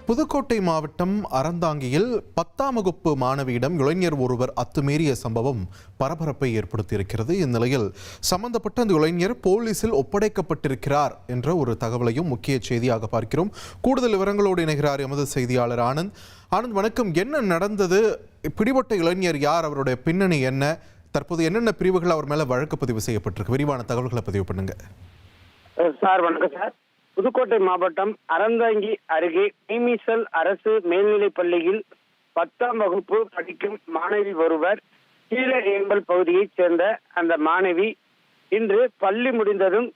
புதுக்கோட்டை மாவட்டம் அறந்தாங்கியில் 10ஆம் வகுப்பு மாணவியிடம் இளைஞர் ஒருவர் அத்துமீறிய சம்பவம் பரபரப்பை ஏற்படுத்தியிருக்கிறது. இந்நிலையில் சம்பந்தப்பட்ட அந்த இளைஞர் போலீசில் ஒப்படைக்கப்பட்டிருக்கிறார் என்ற ஒரு தகவலையும் முக்கிய செய்தியாக பார்க்கிறோம். கூடுதல் விவரங்களோடு இணைகிறார் எமது செய்தியாளர் ஆனந்த். வணக்கம். என்ன நடந்தது? பிடிபட்ட இளைஞர் யார்? அவருடைய பின்னணி என்ன? தற்போது என்னென்ன பிரிவுகள் அவர் மேல வழக்கு பதிவு செய்யப்பட்டிருக்கு? விரிவான தகவல்களை பதிவு பண்ணுங்க சார். வணக்கம் சார். புதுக்கோட்டை மாவட்டம் அறந்தாங்கி அருகே மீமிசல் அரசு மேல்நிலைப் பள்ளியில் 10ஆம் வகுப்பு படிக்கும் மாணவி ஒருவர் கீழேம்பல் பகுதியைச் சேர்ந்த அந்த மாணவி இன்று பள்ளி முடிந்ததும்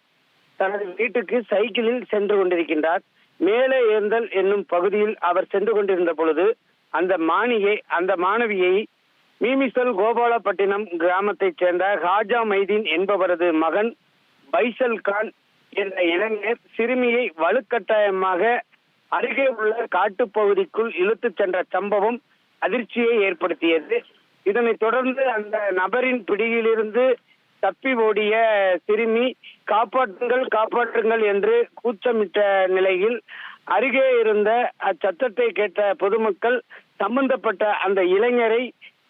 தனது வீட்டுக்கு சைக்கிளில் சென்று கொண்டிருக்கின்றார். மேலே ஏந்தல் என்னும் பகுதியில் அவர் சென்று கொண்டிருந்த பொழுது அந்த மாணவியை மீமிசல் கோபாலப்பட்டினம் கிராமத்தைச் சேர்ந்த ஹாஜா மைதீன் என்பவரது மகன் பைசல் கான் என்ற இளைஞர் சிறுமியை வலுக்கட்டாயமாக அருகே உள்ள காட்டுப்பகுதிக்குள் இழுத்துச் சென்ற சம்பவம் அதிர்ச்சியை ஏற்படுத்தியது. இதனைத் தொடர்ந்து அந்த நபரின் பிடியிலிருந்து தப்பி ஓடிய சிறுமி காப்பாற்றுங்கள் என்று கூச்சமிட்ட நிலையில் அருகே இருந்த அச்சத்தத்தை கேட்ட பொதுமக்கள் சம்பந்தப்பட்ட அந்த இளைஞரை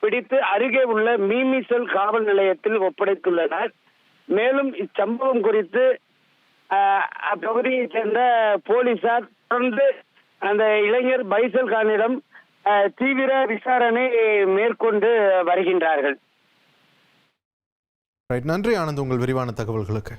பிடித்து அருகே உள்ள மீமிசல் காவல் நிலையத்தில் ஒப்படைத்துள்ளனர். மேலும் இச்சம்பவம் குறித்து அப்பகுதியைச் சேர்ந்த போலீசார் தொடர்ந்து அந்த இளைஞர் பைசல் கானிடம் தீவிர விசாரணை மேற்கொண்டு வருகின்றார்கள். நன்றி ஆனந்த், உங்கள் விரிவான தகவல்களுக்கு.